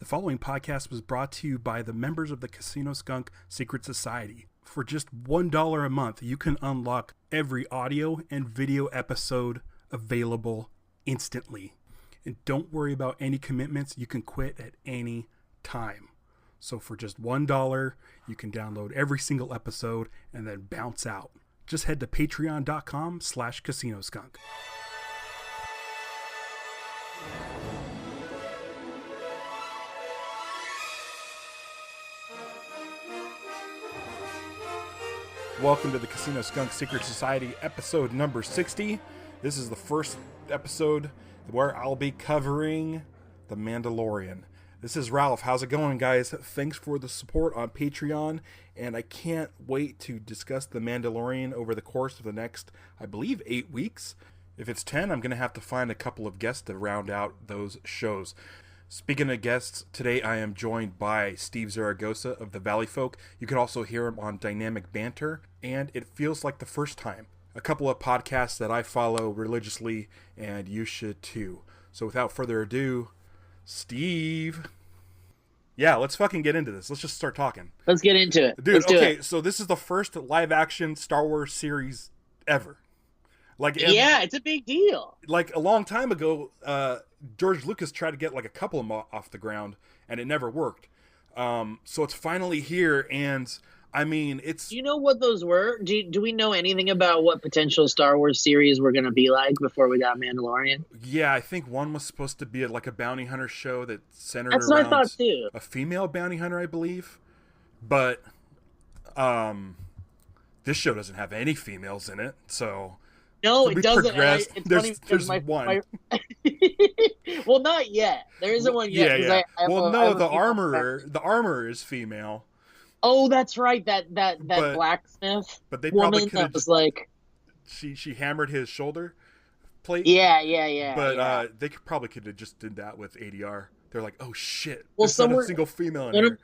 The following podcast was brought to you by the members of the Casino Skunk Secret Society. For just $1 a month, you can unlock every audio and video episode available instantly. And don't worry about any commitments. You can quit at any time. So for just $1, you can download every single episode and then bounce out. Just head to patreon.com/casinoskunk. Welcome to the Casino Skunk Secret Society, episode number 60. This is the first episode where I'll be covering The Mandalorian. This is Ralph. How's it going, guys? Thanks for the support on Patreon, and I can't wait to discuss The Mandalorian over the course of the next, I believe, 8 weeks. If it's 10, I'm going to have to find a couple of guests to round out those shows. Speaking of guests, today I am joined by Steve Zaragoza of the Valleyfolk. You can also hear him on Dynamic Banter, and it feels like the first time. A couple of podcasts that I follow religiously, and you should too. So without further ado, Steve. Yeah, let's fucking get into this. Let's just start talking. Let's get into it. Dude, let's do okay, it. So this is the first live-action Star Wars series ever. Yeah, it's a big deal. Like, a long time ago, George Lucas tried to get, like, a couple of them off the ground, and it never worked. So it's finally here, and, I mean, it's... Do you know what those were? Do we know anything about what potential Star Wars series were going to be like before we got Mandalorian? Yeah, I think one was supposed to be, like, a bounty hunter show that centered That's around what I thought, too. A female bounty hunter, I believe. But, this show doesn't have any females in it, so... No, it doesn't. It's there's funny one. Well, not yet. There isn't one yet. Yeah. The armorer. The armorer is female. Oh, that's right. That blacksmith. But they probably woman could that was like. She hammered his shoulder plate. Yeah. But they probably could have just did that with ADR. They're like, oh shit. Well, there's not a single female in here.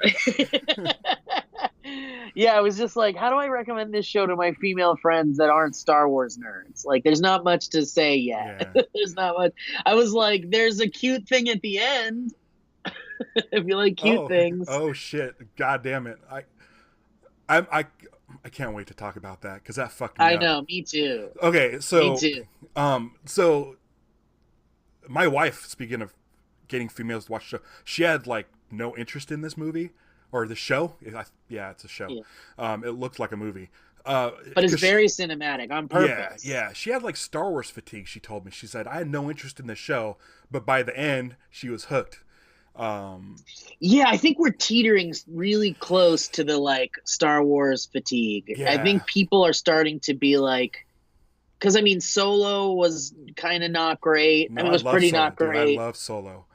Yeah, I was just like, how do I recommend this show to my female friends that aren't Star Wars nerds? Like, there's not much to say yet. Yeah. There's not much. I was like, there's a cute thing at the end. If you like cute things. Oh shit! God damn it! I can't wait to talk about that because that fucked me up. I know, me too. Okay, so me too. So my wife, speaking of getting females to watch the show, she had like no interest in this movie. Or the show? Yeah, it's a show. Yeah. It looked like a movie. But it's very cinematic on purpose. Yeah. She had like Star Wars fatigue, she told me. She said, I had no interest in the show, but by the end, she was hooked. Yeah, I think we're teetering really close to the like Star Wars fatigue. Yeah. I think people are starting to be like, because I mean, Solo was kind of not great. No, I mean, it was pretty Solo, not great. Dude, I love Solo.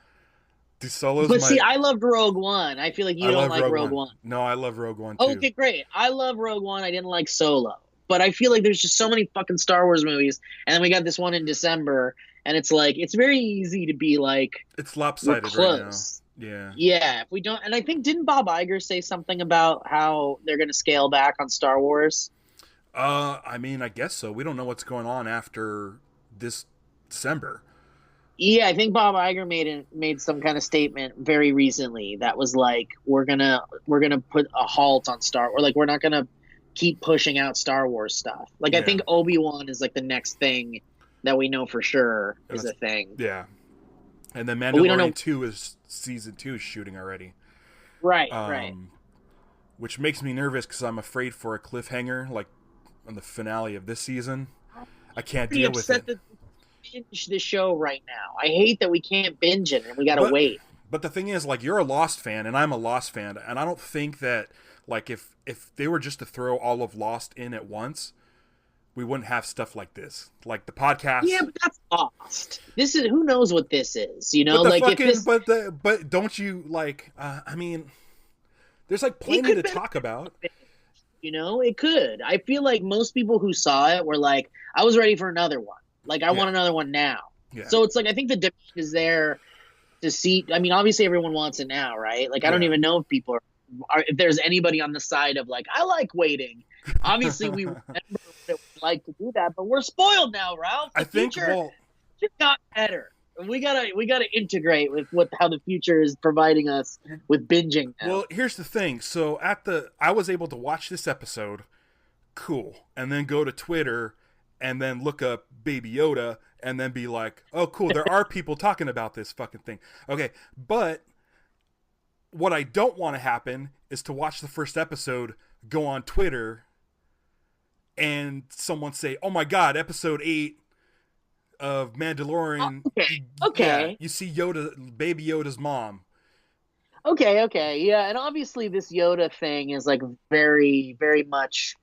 See, I loved Rogue One. I feel like you don't like Rogue One. No, I love Rogue One too. Okay, great. I love Rogue One. I didn't like Solo. But I feel like there's just so many fucking Star Wars movies. And then we got this one in December. And it's like, it's very easy to be like, it's lopsided right now. Yeah. Yeah. If we don't, and I think, didn't Bob Iger say something about how they're going to scale back on Star Wars? I mean, I guess so. We don't know what's going on after this December. Yeah, I think Bob Iger made some kind of statement very recently that was like, we're gonna put a halt on Star Wars. Like, we're not gonna keep pushing out Star Wars stuff. Like, yeah. I think Obi-Wan is like the next thing that we know for sure is a thing. Yeah, and then Mandalorian 2 is season 2 is shooting already. Right, right. Which makes me nervous because I'm afraid for a cliffhanger, like on the finale of this season. I can't deal with it. Binge the show right now. I hate that we can't binge it and we gotta wait. But the thing is, like, you're a Lost fan and I'm a Lost fan, and I don't think that, like, if they were just to throw all of Lost in at once, we wouldn't have stuff like this, like the podcast. Yeah, but that's Lost. This is, who knows what this is, you know? But like, but don't you like? I mean, there's like plenty to talk about. You know, it could. I feel like most people who saw it were like, I was ready for another one. Like, I want another one now. Yeah. So it's like, I think the demand is there to see. I mean, obviously everyone wants it now, right? Like, I don't even know if people are, if there's anybody on the side of like, I like waiting. Obviously we remember that we like to do that, but we're spoiled now, Ralph. The future just got better. We gotta integrate with how the future is providing us with binging now. Well, here's the thing. So I was able to watch this episode, cool, and then go to Twitter and then look up Baby Yoda and then be like, oh, cool, there are people talking about this fucking thing. Okay, but what I don't want to happen is to watch the first episode, go on Twitter, and someone say, oh my God, episode 8 of Mandalorian. Okay. Yeah, you see Yoda, Baby Yoda's mom. Okay. Yeah, and obviously this Yoda thing is like very, very much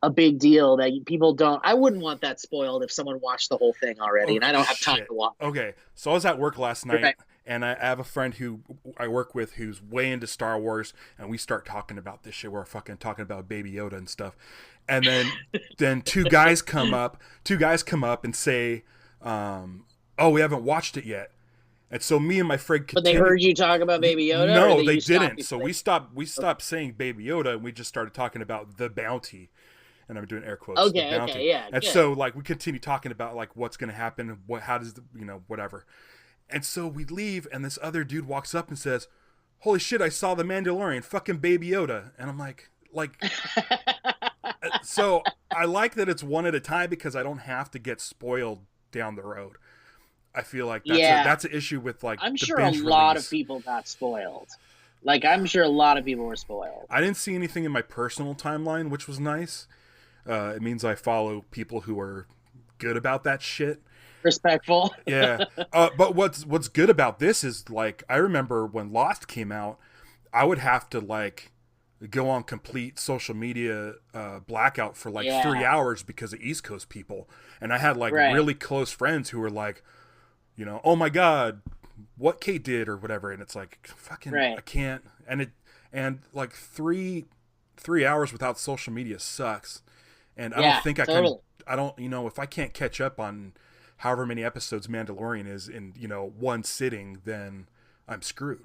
a big deal that people don't. I wouldn't want that spoiled if someone watched the whole thing already, and I don't have time to watch. Okay, so I was at work last night, and I have a friend who I work with who's way into Star Wars, and we start talking about this shit. We're fucking talking about Baby Yoda and stuff, and then two guys come up and say, "Oh, we haven't watched it yet." And so me and my friend But they heard you talk about Baby Yoda? No, they didn't. So we stopped saying Baby Yoda, and we just started talking about the bounty. And I'm doing air quotes. Okay, yeah. And so, like, we continue talking about, like, what's going to happen, how does, whatever. And so we leave, and this other dude walks up and says, holy shit, I saw the Mandalorian, fucking Baby Yoda. And I'm like, so I like that it's one at a time because I don't have to get spoiled down the road. I feel like that's an issue with, like, I'm sure a lot of people got spoiled. Like, I'm sure a lot of people were spoiled. I didn't see anything in my personal timeline, which was nice. It means I follow people who are good about that shit. Respectful. Yeah. But what's good about this is, like, I remember when Lost came out, I would have to, like, go on complete social media blackout for, like, 3 hours because of East Coast people. And I had, like, really close friends who were like, oh my God, what Kate did or whatever. And it's like, fucking, I can't. And like 3 hours without social media sucks. And I don't think I can, if I can't catch up on however many episodes Mandalorian is in, one sitting, then I'm screwed.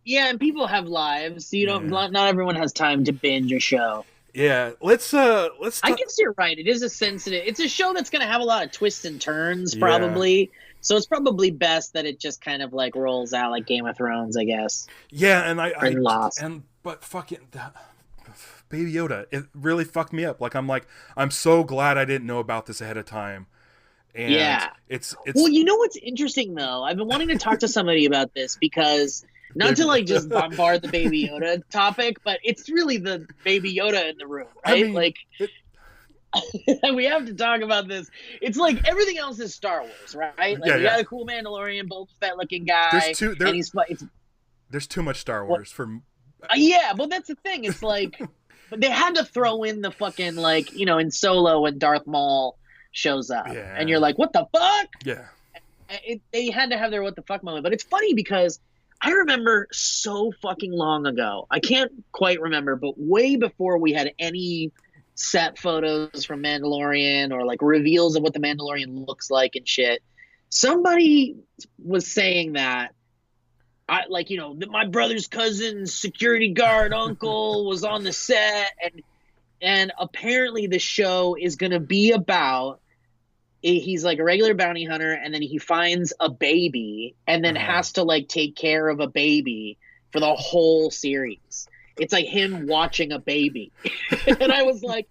Yeah, and people have lives. So not everyone has time to binge a show. Yeah, let's I guess you're right. It is it's a show that's going to have a lot of twists and turns, probably. Yeah. So it's probably best that it just kind of like rolls out like Game of Thrones, I guess. Yeah, and but fucking Baby Yoda, it really fucked me up. I'm so glad I didn't know about this ahead of time. And it's well, you know what's interesting though? I've been wanting to talk to somebody about this because not to like just bombard the Baby Yoda topic, but it's really the Baby Yoda in the room, right? We have to talk about this. It's like everything else is Star Wars, right? Like we got a cool Mandalorian, Boba Fett looking guy. There's too much Star Wars for. Yeah, but that's the thing. It's like they had to throw in the fucking in Solo when Darth Maul shows up, and you're like, what the fuck? Yeah. They had to have their what the fuck moment, but it's funny because I remember so fucking long ago. I can't quite remember, but way before we had any set photos from Mandalorian or like reveals of what the Mandalorian looks like and shit, somebody was saying that my brother's cousin's security guard uncle was on the set, and apparently the show is going to be about he's like a regular bounty hunter, and then he finds a baby and then has to like take care of a baby for the whole series. It's like him watching a baby. And I was like,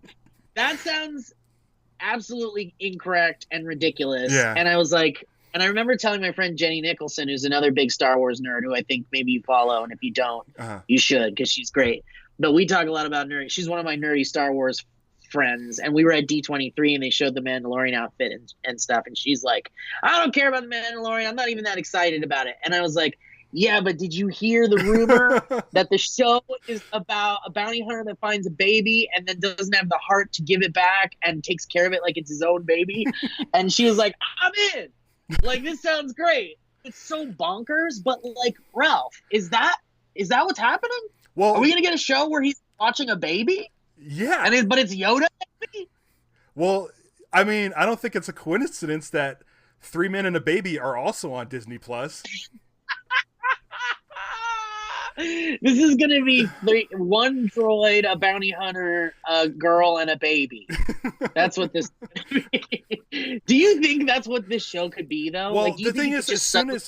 that sounds absolutely incorrect and ridiculous. Yeah. And I was like, and I remember telling my friend Jenny Nicholson, who's another big Star Wars nerd, who I think maybe you follow, and if you don't, you should, because she's great. But we talk a lot about nerd. She's one of my nerdy Star Wars friends, and we were at D23, and they showed the Mandalorian outfit and stuff, and she's like, I don't care about the Mandalorian. I'm not even that excited about it. And I was like, yeah, but did you hear the rumor that the show is about a bounty hunter that finds a baby and then doesn't have the heart to give it back and takes care of it like it's his own baby? And she was like, I'm in. Like, this sounds great. It's so bonkers, but like, Ralph, is that what's happening? Well, are we gonna get a show where he's watching a baby? Yeah, but it's Yoda baby? Well, I mean, I don't think it's a coincidence that 3 Men and a Baby are also on Disney Plus. This is gonna be one droid, a bounty hunter, a girl, and a baby. That's what this. Do you think that's what this show could be, though? Well, like, the thing is, as soon as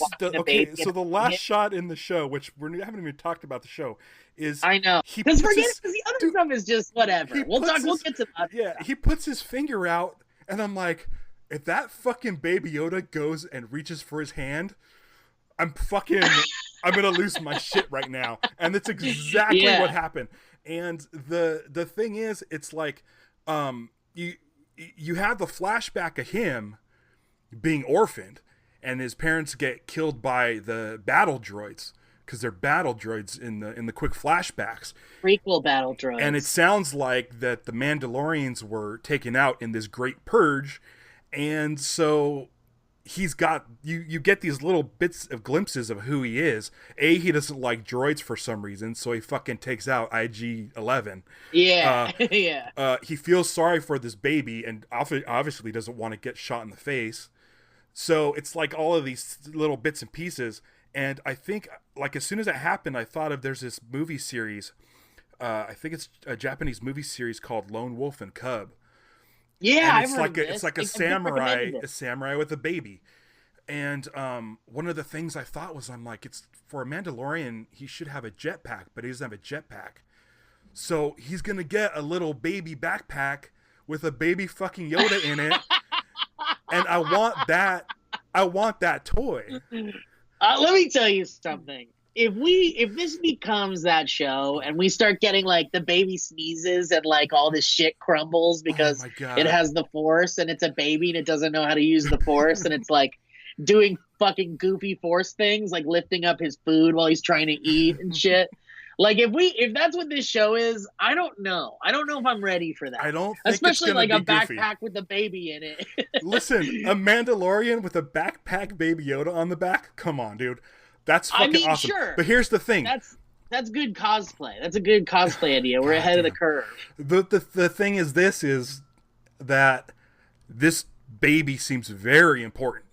so the last shot in the show, which we haven't even talked about the show, is I know because the other stuff is just whatever. We'll get to that. Yeah, he puts his finger out, and I'm like, if that fucking Baby Yoda goes and reaches for his hand, I'm gonna lose my shit right now. And that's exactly what happened. And the thing is, it's like, you have the flashback of him being orphaned, and his parents get killed by the battle droids, because they're battle droids in the quick flashbacks. Prequel battle droids. And it sounds like that the Mandalorians were taken out in this great purge, and so he's got you get these little bits of glimpses of who he is. He doesn't like droids for some reason, so he fucking takes out IG-11. Yeah. He feels sorry for this baby, and obviously doesn't want to get shot in the face. So it's like all of these little bits and pieces. And I think, like, as soon as it happened, I thought of, there's this movie series. I think it's a Japanese movie series called Lone Wolf and Cub. Yeah, and it's like a samurai with a baby. And one of the things I thought was, I'm like, it's for a Mandalorian, he should have a jetpack, but he doesn't have a jetpack. So he's gonna get a little baby backpack with a baby fucking Yoda in it, and I want that toy. Let me tell you something. If this becomes that show and we start getting like the baby sneezes and like all this shit crumbles because it has the Force and it's a baby and it doesn't know how to use the Force and it's like doing fucking goofy Force things like lifting up his food while he's trying to eat and shit. Like if that's what this show is, I don't know. I don't know if I'm ready for that. I don't think especially it's like a goofy. backpack with a baby in it. Listen, a Mandalorian with a backpack Baby Yoda on the back? Come on, dude. That's fucking awesome. Sure. But here's the thing. That's good cosplay. That's a good cosplay idea. We're ahead of the curve. The thing is that this baby seems very important.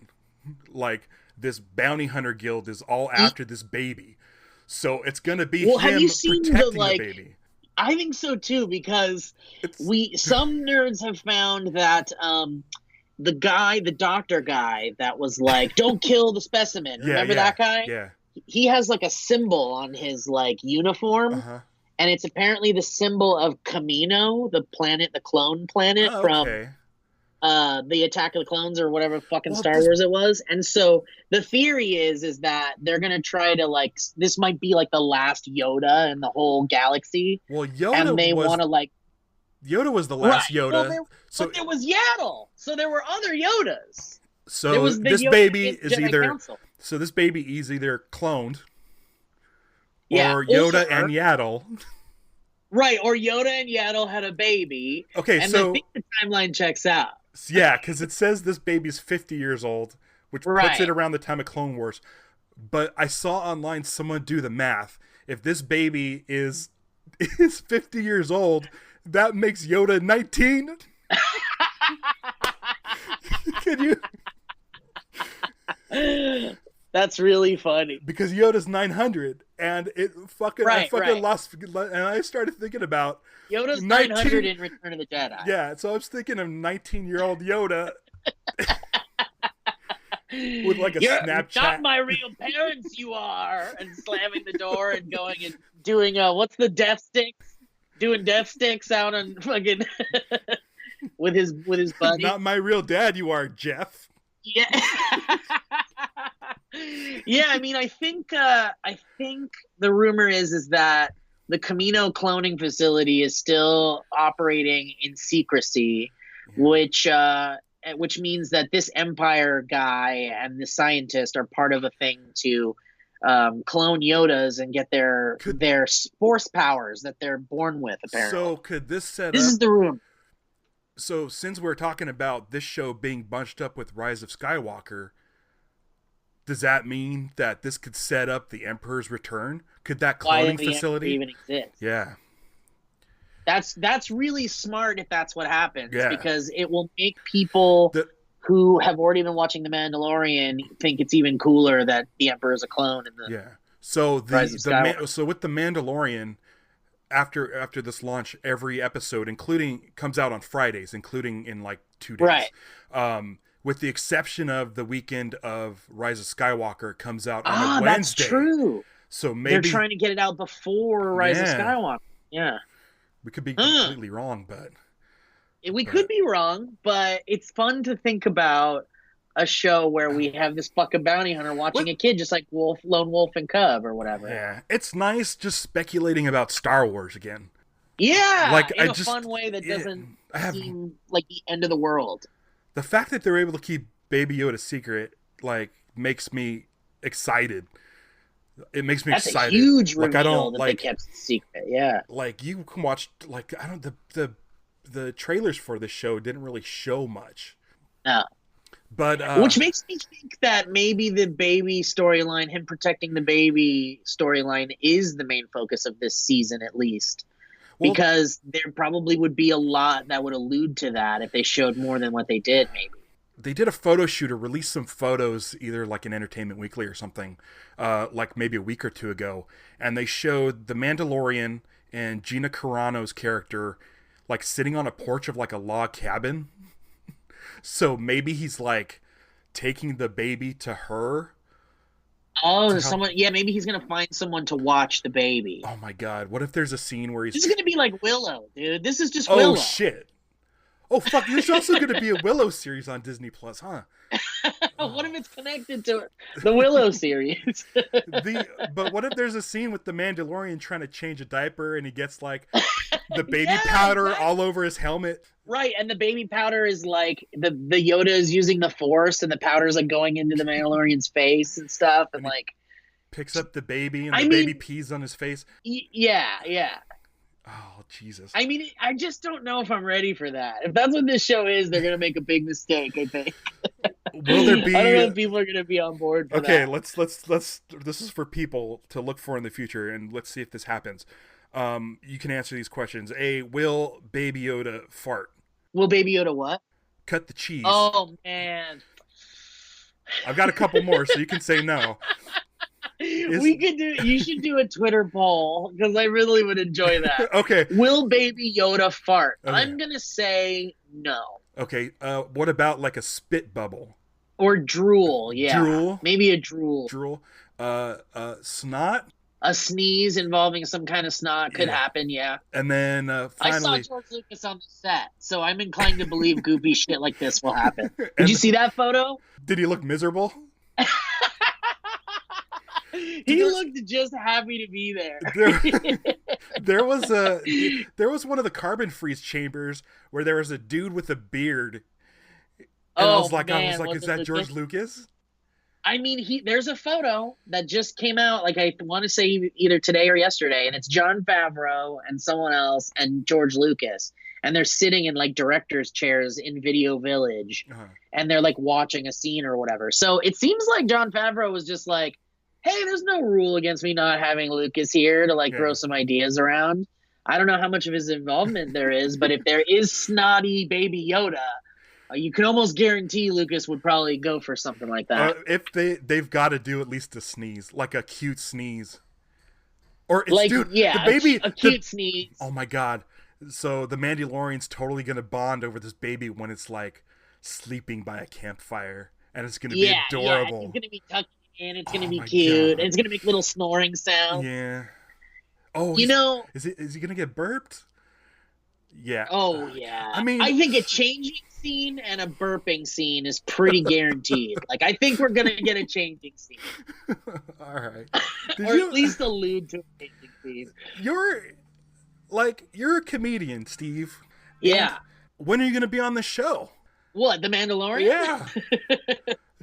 Like, this bounty hunter guild is all after this baby. So it's going to be him protecting the baby. I think so too, because some nerds have found that the doctor guy that was like, don't kill the specimen. Remember that guy? Yeah. He has like a symbol on his like uniform, and it's apparently the symbol of Kamino, the clone planet from the Attack of the Clones or whatever fucking Star Wars it was. And so the theory is that they're gonna try to like, this might be like the last Yoda in the whole galaxy. Well, Yoda and they want to like. Yoda was the last Yoda. Well, but there was Yaddle, so there were other Yodas. So this baby is either this baby is either cloned, or Yoda and Yaddle. Right, or Yoda and Yaddle had a baby. Okay, and so I think the timeline checks out. Yeah, because it says this baby's 50 years old, which puts it around the time of Clone Wars. But I saw online someone do the math. If this baby is 50 years old, that makes Yoda 19. Can you? That's really funny. Because Yoda's 900, and I fucking lost. And I started thinking about Yoda's 900 in Return of the Jedi. Yeah, so I was thinking of 19-year-old Yoda with like a Snapchat. Not my real parents, you are, and slamming the door and going and doing what's the death sticks? Doing death sticks out on fucking with his buddy. Not my real dad, you are, Jeff. Yeah. Yeah, I mean, I think the rumor is that the Kamino cloning facility is still operating in secrecy, which means that this Empire guy and the scientist are part of a thing to clone Yodas and get their force powers that they're born with, apparently. So could this This is the room. So since we're talking about this show being bunched up with Rise of Skywalker, does that mean that this could set up the Emperor's return? Could that cloning facility even exist? Yeah. That's really smart if that's what happens, because it will make people who have already been watching The Mandalorian think it's even cooler that the Emperor is a clone. So So with the Mandalorian, after this launch, every episode, comes out on Fridays, including in like 2 days. Right. With the exception of the weekend of Rise of Skywalker, comes out on a Wednesday. That's true. So maybe they're trying to get it out before Rise of Skywalker. Yeah. We could be completely wrong, but we could be wrong, but it's fun to think about a show where we have this fucking bounty hunter watching a kid, just like Lone Wolf and Cub or whatever. Yeah, it's nice just speculating about Star Wars again. Yeah, like in a fun way that doesn't seem like the end of the world. The fact that they're able to keep Baby Yoda secret, like, makes me excited. It makes me excited. That's a huge reveal that they kept secret. Yeah, like you can watch. Like the trailers for this show didn't really show much. No, but which makes me think that maybe the baby storyline, him protecting the baby storyline, is the main focus of this season, at least. Because there probably would be a lot that would allude to that if they showed more than what they did, maybe. They did a photo shoot or released some photos, either like in Entertainment Weekly or something, like maybe a week or two ago. And they showed the Mandalorian and Gina Carano's character like sitting on a porch of like a log cabin. So maybe he's like taking the baby to her. Oh, maybe he's going to find someone to watch the baby. Oh my God. What if there's a scene where he's... This is going to be like Willow, dude. This is just Willow. Oh, shit. Oh, fuck. There's also going to be a Willow series on Disney Plus, huh? What if it's connected to the Willow series? But what if there's a scene with the Mandalorian trying to change a diaper and he gets like the baby powder all over his helmet? Right, and the baby powder is like the Yoda is using the Force, and the powder's like going into the Mandalorian's face and stuff, and like picks up the baby and the baby pees on his face. Yeah. Oh, Jesus. I mean, I just don't know if I'm ready for that. If that's what this show is, they're gonna make a big mistake, I think. Will there be? I don't know if people are gonna be on board for that. Okay, let's. This is for people to look for in the future, and let's see if this happens. You can answer these questions. Will Baby Yoda fart? Will Baby Yoda what? Cut the cheese. Oh, man. I've got a couple more, so you can say no. You should do a Twitter poll, because I really would enjoy that. Okay. Will Baby Yoda fart? Okay. I'm going to say no. Okay. What about like a spit bubble? Or drool, yeah. Drool? Maybe a drool. Drool. Snot? A sneeze involving some kind of snot could happen, yeah. And then finally... I saw George Lucas on the set, so I'm inclined to believe goofy shit like this will happen. Did you see that photo? Did he look miserable? He looked just happy to be there. There was one of the carbon freeze chambers where there was a dude with a beard. And I was like, is that George Lucas? I mean, there's a photo that just came out, like I want to say either today or yesterday, and it's Jon Favreau and someone else and George Lucas, and they're sitting in like director's chairs in Video Village, and they're like watching a scene or whatever. So it seems like Jon Favreau was just like, hey, there's no rule against me not having Lucas here to like throw some ideas around. I don't know how much of his involvement there is, but if there is snotty Baby Yoda, you can almost guarantee Lucas would probably go for something like that. If they've got to do at least a sneeze, like a cute sneeze, or it's, like dude, the baby, a cute sneeze. Oh my God! So the Mandalorian's totally gonna bond over this baby when it's like sleeping by a campfire, and it's gonna be adorable. Yeah, it's gonna be tucked in. It's gonna be cute, and it's gonna make little snoring sounds. Yeah. Oh, is he gonna get burped? Yeah. Oh yeah. I mean, I think a changing scene and a burping scene is pretty guaranteed. Like, I think we're gonna get a changing scene. All right. Or at least allude to a changing scene. You're a comedian, Steve. Yeah. When are you gonna be on the show? What, The Mandalorian? Yeah.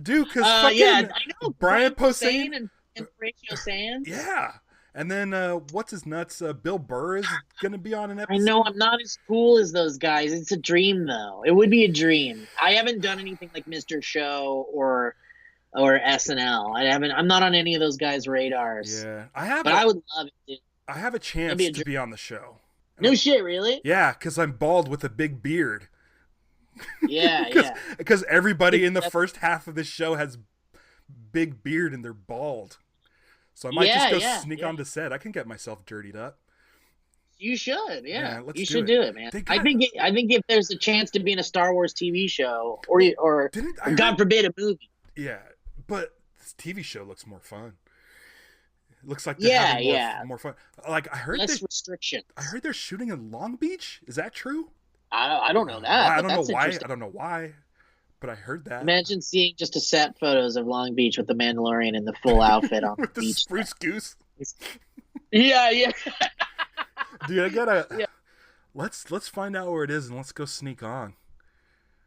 Dude, because I know Brian Posehn and Horatio Sands. Yeah. And then, what's his nuts? Bill Burr is going to be on an episode. I know, I'm not as cool as those guys. It's a dream, though. It would be a dream. I haven't done anything like Mr. Show or SNL. I'm not on any of those guys' radars. Yeah. But I would love it, dude. I have a chance to be on the show. No shit, really? Yeah, because I'm bald with a big beard. Yeah, Because everybody in the first half of the show has big beard and they're bald. So I might just go sneak onto set. I can get myself dirtied up. You should, let's you should do it, man. I think if there's a chance to be in a Star Wars TV show, or God forbid, a movie. Yeah, but this TV show looks more fun. It looks like they're having more fun. Like I heard less restrictions. I heard they're shooting in Long Beach. Is that true? I don't know that. I don't know why. I don't know why, but I heard that. Imagine seeing just a set photos of Long Beach with the Mandalorian in the full outfit on with the the beach. spruce goose. Yeah. Dude, I gotta. Yeah. Let's find out where it is and let's go sneak on.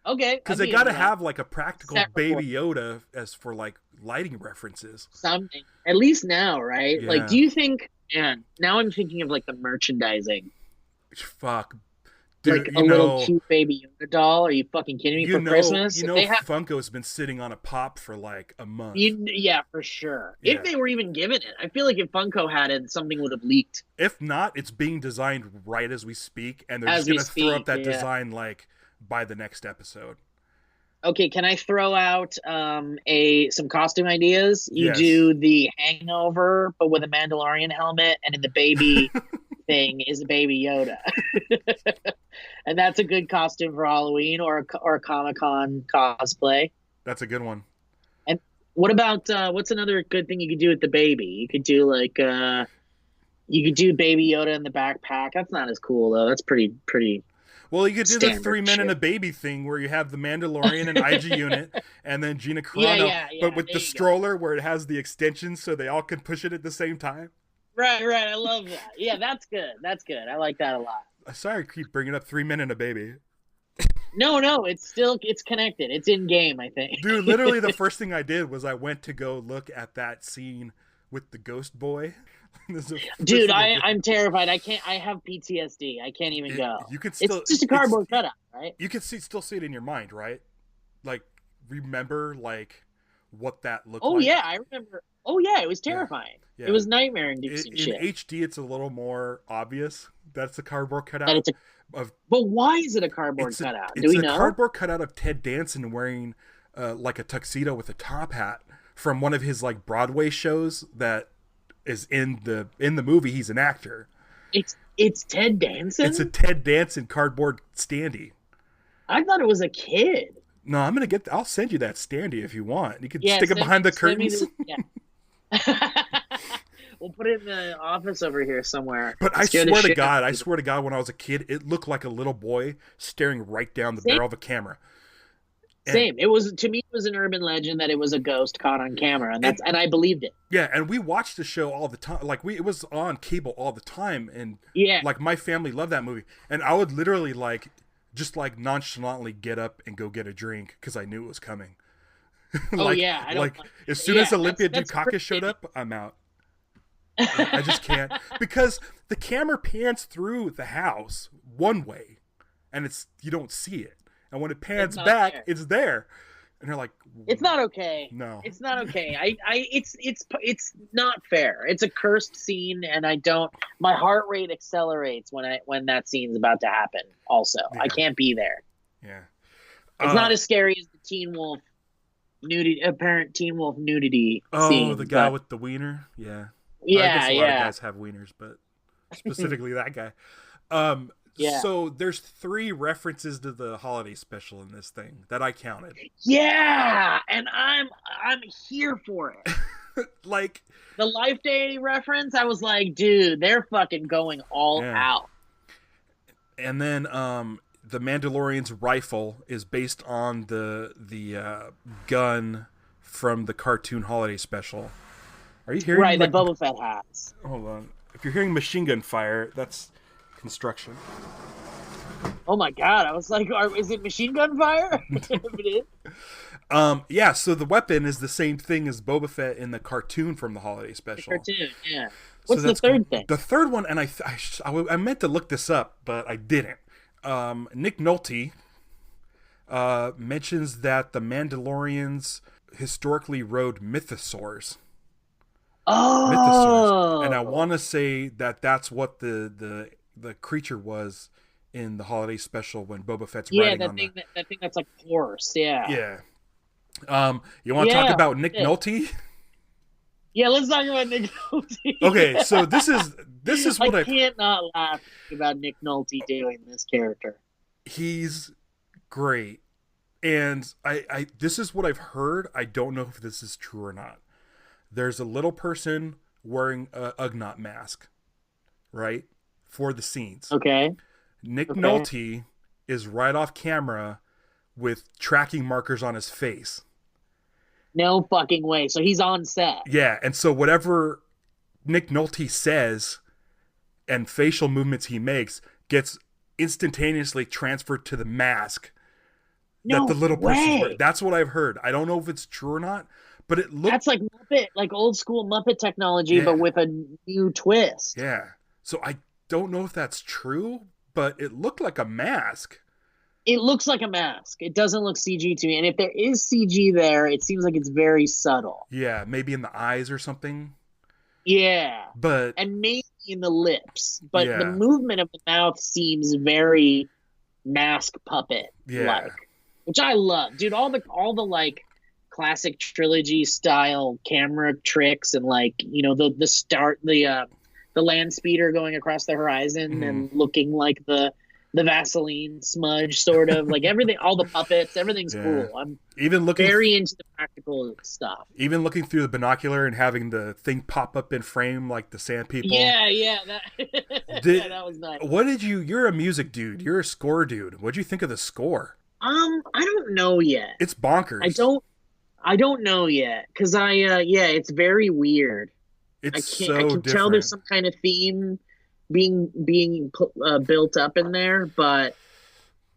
Okay. Because they gotta have like a practical Baby Yoda as for like lighting references. Something. At least now, right? Yeah. Like, do you think? Man, now I'm thinking of like the merchandising. Fuck. Dude, like a little cute Baby Yoda doll. Are you fucking kidding me? For Christmas? Funko's been sitting on a pop for like a month. Yeah, for sure. Yeah. If they were even given it. I feel like if Funko had it, something would have leaked. If not, it's being designed right as we speak, and they're just going to throw up that design like by the next episode. Okay, can I throw out some costume ideas? You do the Hangover, but with a Mandalorian helmet, and in the baby thing is a Baby Yoda. And that's a good costume for Halloween or a Comic-Con cosplay. That's a good one. And what about what's another good thing you could do with the baby? You could do like you could do Baby Yoda in the backpack. That's not as cool though. That's pretty well, you could do the 3 Men and a Baby thing where you have the Mandalorian and IG Unit and then Gina Carano, but with the stroller where it has the extensions so they all can push it at the same time. Right. I love that. Yeah, that's good. I like that a lot. Sorry, I keep bringing up 3 Men and a Baby. No, it's connected. It's in game, I think. Dude, literally the first thing I did was I went to go look at that scene with the ghost boy. Dude, I'm terrified. I have PTSD. I can't even go. It's just a cardboard cutout, right? You can still see it in your mind, right? Like, remember, like, what that looked like? Oh, yeah, I remember. Oh, yeah, it was terrifying. Yeah. It was nightmare-inducing shit. In HD, it's a little more obvious. That's a cardboard cutout. But why is it a cardboard cutout? Do we know? It's a cardboard cutout of Ted Danson wearing, like, a tuxedo with a top hat from one of his, like, Broadway shows that is in the movie. He's an actor. It's Ted Danson? It's a Ted Danson cardboard standee. I thought it was a kid. No, I'll send you that standee if you want. You can stick it behind the curtains. We'll put it in the office over here somewhere. But I swear to God, when I was a kid, it looked like a little boy staring right down the barrel of a camera. Same. It was, to me, it was an urban legend that it was a ghost caught on camera, and I believed it. Yeah, and we watched the show all the time. Like it was on cable all the time, and like my family loved that movie. And I would literally just nonchalantly get up and go get a drink because I knew it was coming. As soon as Olympia Dukakis showed up, I'm out. I just can't, because the camera pans through the house one way, and you don't see it. And when it pans back, it's there, and you're like, "It's not okay." No, it's not okay. It's not fair. It's a cursed scene, and my heart rate accelerates when that scene's about to happen. Also, I can't be there. Yeah, it's not as scary as the Teen Wolf apparent Teen Wolf nudity. Oh, the guy with the wiener. Yeah. Yeah, I guess a lot of guys have wieners, but specifically that guy. So there's 3 references to the holiday special in this thing that I counted. Yeah, and I'm here for it. Like the Life Day reference, I was like, dude, they're fucking going all out. And then the Mandalorian's rifle is based on the gun from the cartoon holiday special. Are you hearing? Right, that Boba Fett has. Hold on. If you're hearing machine gun fire, that's construction. Oh my god! I was like, is it machine gun fire? If it is. Yeah. So the weapon is the same thing as Boba Fett in the cartoon from the holiday special. The cartoon, yeah. What's the third thing? The third one, and I meant to look this up, but I didn't. Nick Nolte mentions that the Mandalorians historically rode mythosaurs. Oh, and I want to say that's what the creature was in the holiday special when Boba Fett's riding on that thing that's like a horse. Yeah. Yeah. You want to talk about Nick Nolte? Yeah, let's talk about Nick Nolte. Okay, so this is what I can't not laugh about Nick Nolte doing this character. He's great. And I this is what I've heard. I don't know if this is true or not. There's a little person wearing a Ugnaught mask, right? For the scenes. Okay. Nick Nolte is right off camera with tracking markers on his face. No fucking way. So he's on set. Yeah, and so whatever Nick Nolte says and facial movements he makes gets instantaneously transferred to the mask that the little person's wearing. That's what I've heard. I don't know if it's true or not, but it looks... That's like Muppet, like old school Muppet technology, but with a new twist. Yeah. So I don't know if that's true, but it looked like a mask. It looks like a mask. It doesn't look CG to me. And if there is CG there, it seems like it's very subtle. Yeah, maybe in the eyes or something. Yeah. And maybe in the lips. But the movement of the mouth seems very mask puppet-like. Which I love. Dude, all the like classic trilogy style camera tricks and like, you know, the land speeder going across the horizon and looking like the Vaseline smudge, sort of like everything, all the puppets, everything's cool. I'm very into the practical stuff. Even looking through the binocular and having the thing pop up in frame like the sand people. Yeah, that was nice. You're a music dude. You're a score dude. What'd you think of the score? I don't know yet. It's bonkers. I don't know yet because it's very weird. I can different. Tell there's some kind of theme being built up in there, but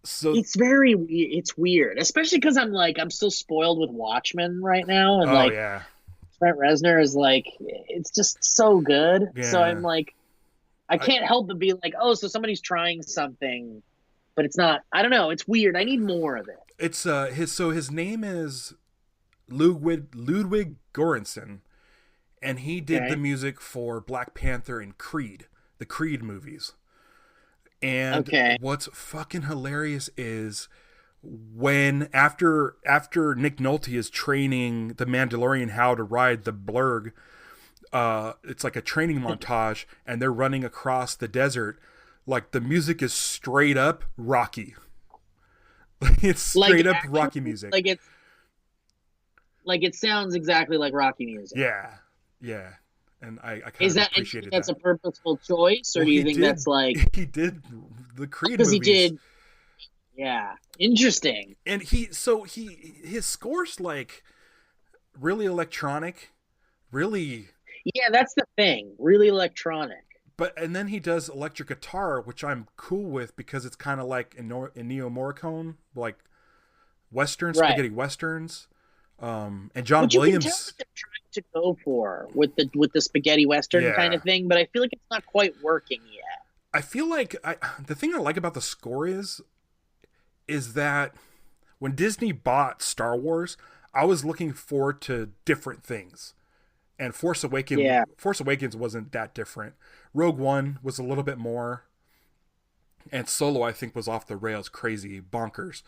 it's weird, especially because I'm so spoiled with Watchmen right now, and Trent Reznor is like, it's just so good. So I'm like, I can't help but be like, oh, so somebody's trying something, but it's not. I don't know. It's weird. I need more of it. It's his name is Ludwig Göransson, and he did the music for Black Panther and Creed. The Creed movies. And what's fucking hilarious is when after Nick Nolte is training the Mandalorian how to ride the blurg, it's like a training montage and they're running across the desert, like the music is straight up Rocky. It's straight up Rocky music. Like it sounds exactly like Rocky music. Yeah. And I kind of appreciated that. That's a purposeful choice, or do you think that's like he did the Creed movies? He did. Yeah, interesting. And his score's like really electronic, really. Yeah, that's the thing. Really electronic. And then he does electric guitar, which I'm cool with because it's kind of like in Ennio Morricone, like spaghetti westerns. And John Williams. You can tell what they're trying to go for with the spaghetti western kind of thing, but I feel like it's not quite working yet. I feel like the thing I like about the score is that when Disney bought Star Wars, I was looking forward to different things, and Force Awakens wasn't that different. Rogue One was a little bit more, and Solo I think was off the rails, crazy bonkers.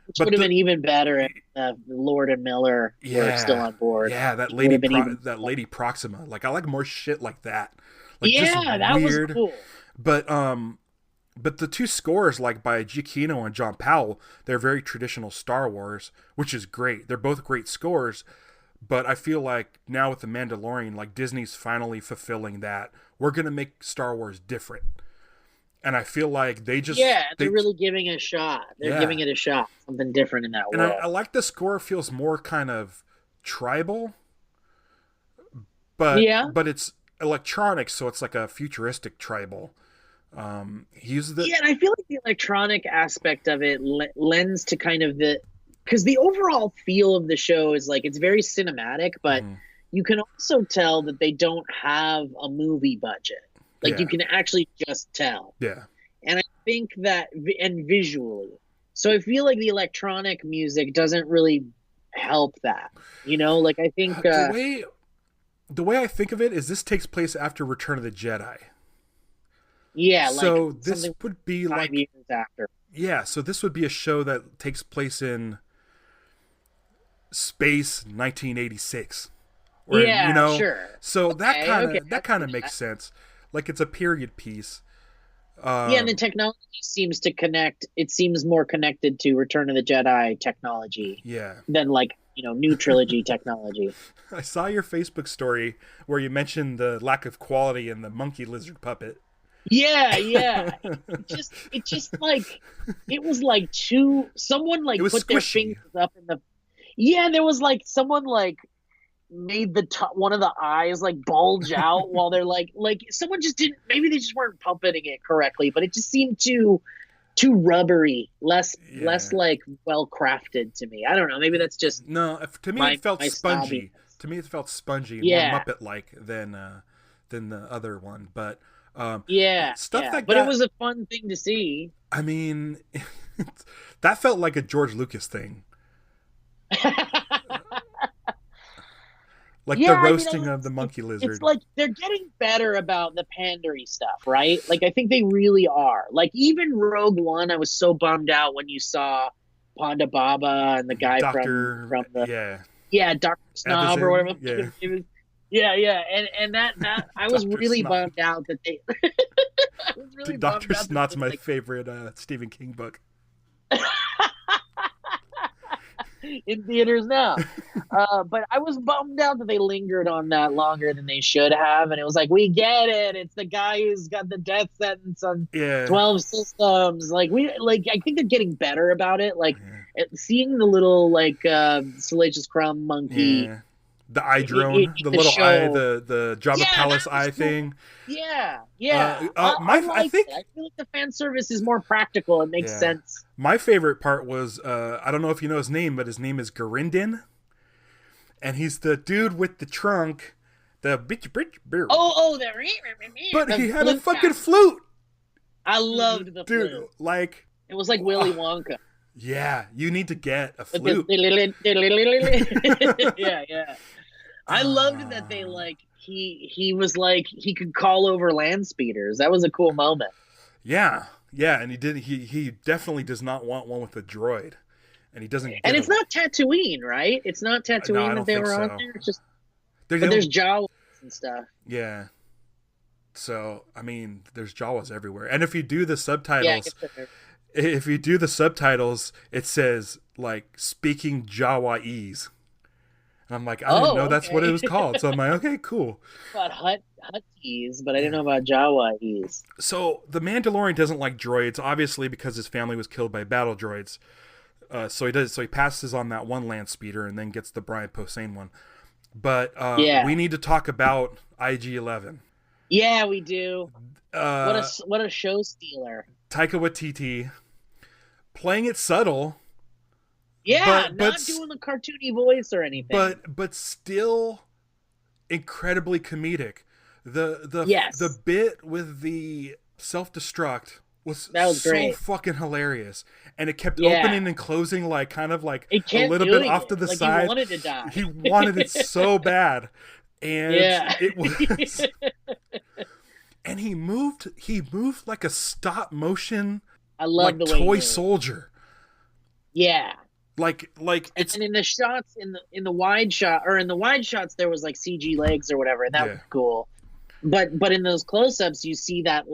Which would have been even better if Lord and Miller were still on board. Yeah, that lady Proxima. Like, I like more shit like that. Like, that weird. Was cool. But the two scores, like by Giacchino and John Powell, they're very traditional Star Wars, which is great. They're both great scores. But I feel like now with The Mandalorian, like Disney's finally fulfilling that. We're going to make Star Wars different. And I feel like they're really giving it a shot. They're giving it a shot, something different in that world. And I like the score feels more kind of tribal, but it's electronic, so it's like a futuristic tribal. And I feel like the electronic aspect of it lends to kind of because the overall feel of the show is like it's very cinematic, but you can also tell that they don't have a movie budget. Like you can actually just tell. Yeah. And I think that, and visually. So I feel like the electronic music doesn't really help that. You know, like I think. The way I think of it is this takes place after Return of the Jedi. Yeah. So this would be 5 years after. Yeah. So this would be a show that takes place in space 1986 or sure. So that kind of makes sense. Like it's a period piece. And the technology seems to connect. It seems more connected to Return of the Jedi technology. Yeah. Than like new trilogy technology. I saw your Facebook story where you mentioned the lack of quality in the monkey lizard puppet. Yeah. It just like it was like someone like put their fingers up in the. Yeah, there was like someone like made the one of the eyes like bulge out while they're like someone just didn't. Maybe they just weren't puppeting it correctly, but it just seemed too rubbery, less like well crafted to me. I don't know. Maybe that's just to me it felt spongy. To me it felt spongy, more Muppet like than the other one. But stuff like but that. It was a fun thing to see. I mean, that felt like a George Lucas thing. Like the roasting of the monkey lizard. It's like they're getting better about the pandery stuff, right? Like I think they really are. Like even Rogue One, I was so bummed out when you saw Ponda Baba and the guy from the Dr. Snob or whatever. Yeah. And that I was really bummed out that they. I was really Dr. Snot's my favorite Stephen King book. In theaters now. But I was bummed out that they lingered on that longer than they should have. And it was like, we get it. It's the guy who's got the death sentence on 12 systems. I think they're getting better about it. Seeing the little Salacious Crumb monkey. Yeah. The eye drone, the little eye, the Jabba Palace eye cool. thing. Yeah. I think I feel like the fan service is more practical. It makes sense. My favorite part was I don't know if you know his name, but his name is Garindin, and he's the dude with the trunk, the bitch. But he had a fucking flute. I loved the flute. Like it was like Willy Wonka. Yeah, you need to get a flute. Yeah. I loved that they he was like he could call over land speeders. That was a cool moment. Yeah, and he definitely does not want one with a droid, and he doesn't. And it's not Tatooine, right? It's not Tatooine that they were on there. It's just there's Jawas and stuff. Yeah. So I mean, there's Jawas everywhere, and if you do the subtitles. If you do the subtitles, it says like speaking Jawa'ese. And I'm like, I didn't know that's what it was called. So I'm like, okay, cool. About Hutties, but I didn't know about Jawa'ese. So the Mandalorian doesn't like droids, obviously because his family was killed by battle droids. So he passes on that one land speeder and then gets the Brian Posehn one. But we need to talk about IG-11. Yeah, we do. What a show stealer. Taika Waititi playing it subtle. Yeah, not doing the cartoony voice or anything. But still incredibly comedic. The bit with the self-destruct was so great. Fucking hilarious. And it kept opening and closing kind of a little bit off to the side. He wanted to die. He wanted it so bad. And it was and he moved like a stop motion I love the way toy soldier. Yeah. Like and in the shots in the wide shot or in the wide shots there was CG legs or whatever, and that was cool. But in those close-ups you see that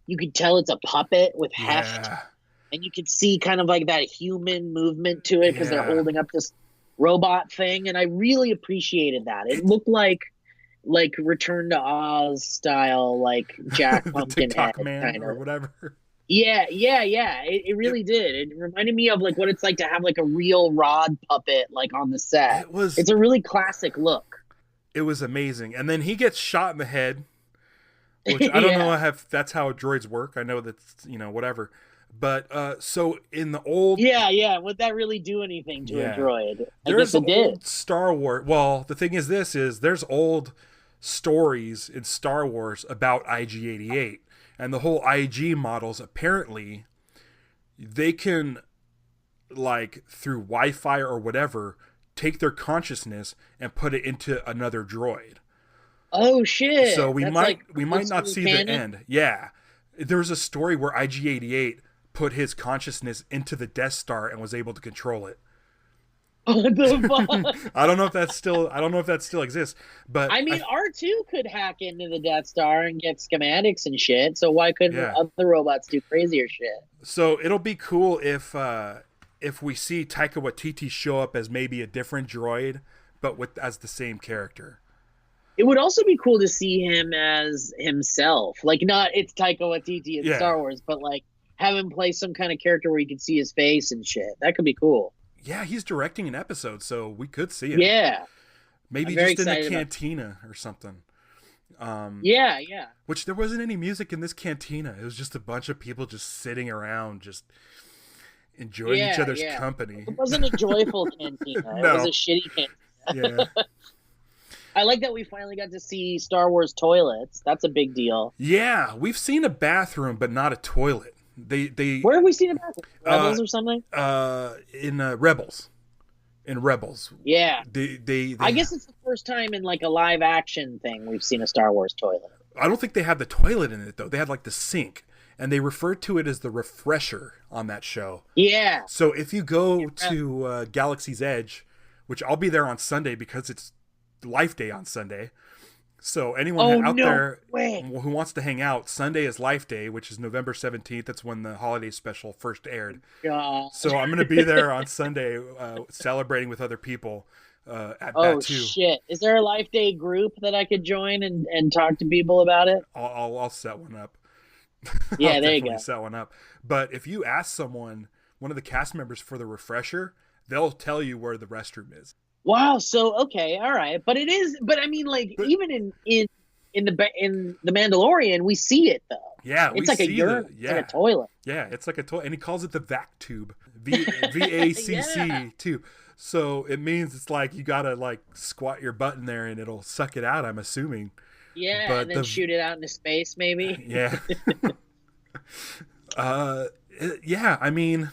you could tell it's a puppet with heft, and you could see kind of that human movement to it because they're holding up this robot thing, and I really appreciaed that. It looked like Return to Oz style, Jack Pumpkinhead kind of or whatever. Yeah. It really did. It reminded me of what it's like to have a real rod puppet on the set. It's a really classic look. It was amazing. And then he gets shot in the head, which I don't know if that's how droids work. I know that's whatever. But so in the old would that really do anything to a droid? There's old Star Wars. Well, the thing is there's old stories in Star Wars about IG-88. And the whole IG models, apparently, they can, through Wi-Fi or whatever, take their consciousness and put it into another droid. Oh, shit. So we might not see the end. Yeah. There was a story where IG-88 put his consciousness into the Death Star and was able to control it. What the fuck? I don't know if that still exists, but I mean, R2 could hack into the Death Star and get schematics and shit. So why couldn't other robots do crazier shit? So it'll be cool if we see Taika Waititi show up as maybe a different droid, but as the same character. It would also be cool to see him as himself. Like, not it's Taika Waititi in Star Wars, but like have him play some kind of character where you can see his face and shit. That could be cool. Yeah, he's directing an episode, so we could see it. Yeah. Maybe just in the cantina or something. Yeah. Which there wasn't any music in this cantina. It was just a bunch of people just sitting around, just enjoying each other's company. It wasn't a joyful cantina. No. It was a shitty cantina. Yeah. I like that we finally got to see Star Wars toilets. That's a big deal. Yeah, we've seen a bathroom, but not a toilet. Where have we seen a bathroom? Rebels or something? In Rebels. In Rebels. Yeah. They I guess it's the first time in like a live action thing we've seen a Star Wars toilet. I don't think they had the toilet in it though. They had like the sink, and they referred to it as the refresher on that show. Yeah. So if you go to Galaxy's Edge, which I'll be there on Sunday because it's Life Day on Sunday. So anyone out there who wants to hang out, Sunday is Life Day, which is November 17th. That's when the holiday special first aired. So I'm going to be there on Sunday celebrating with other people at that too. Oh, shit. Is there a Life Day group that I could join and talk to people about it? I'll set one up. Yeah, there you go. Set one up. But if you ask one of the cast members for the refresher, they'll tell you where the restroom is. Wow. So okay, all right, but it is. But I mean, like even in the Mandalorian, we see it though. Yeah, it's like a urine. It's like a toilet. Yeah, it's like a toilet, and he calls it the vac tube, VACC tube. So it means it's like you gotta like squat your butt in there, and it'll suck it out. I'm assuming. Yeah, but and then shoot it out into space, maybe. Yeah. Yeah. I mean.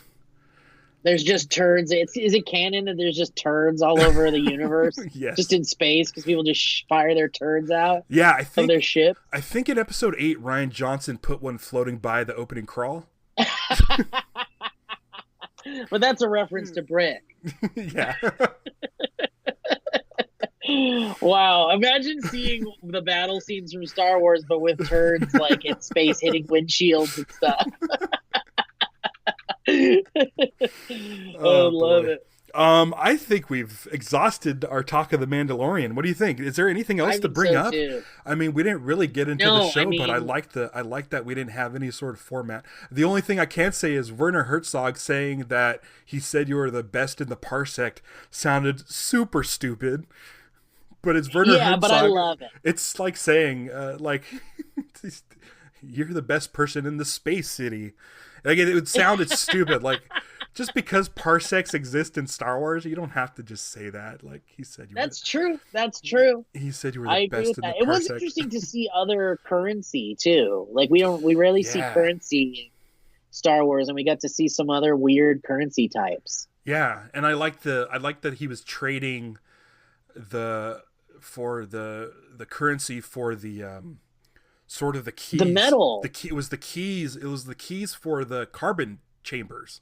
There's just turds. Is it canon that there's just turds all over the universe? Yes. Just in space because people just fire their turds out? Yeah, I think their ship. I think in episode 8, Rian Johnson put one floating by the opening crawl. But that's a reference to Brick. Yeah. Wow! Imagine seeing the battle scenes from Star Wars, but with turds like in space hitting windshields and stuff. I love it. I think we've exhausted our talk of the Mandalorian. What do you think? Is there anything else to bring up? Too. I mean, we didn't really get into the show, but I like that we didn't have any sort of format. The only thing I can say is Werner Herzog saying that he said you were the best in the parsec sounded super stupid. But it's Werner Herzog. Yeah, but I love it. It's like saying, you're the best person in the space city. Like it sounded stupid. Like just because parsecs exist in Star Wars, you don't have to just say that. Like he said, That's true. That's true. He said you were the best in the parsec. It was interesting to see other currency too. Like we rarely see currency in Star Wars, and we got to see some other weird currency types. Yeah, and I like that he was trading the currency for the sort of the keys. The metal. It was the keys for the carbon chambers.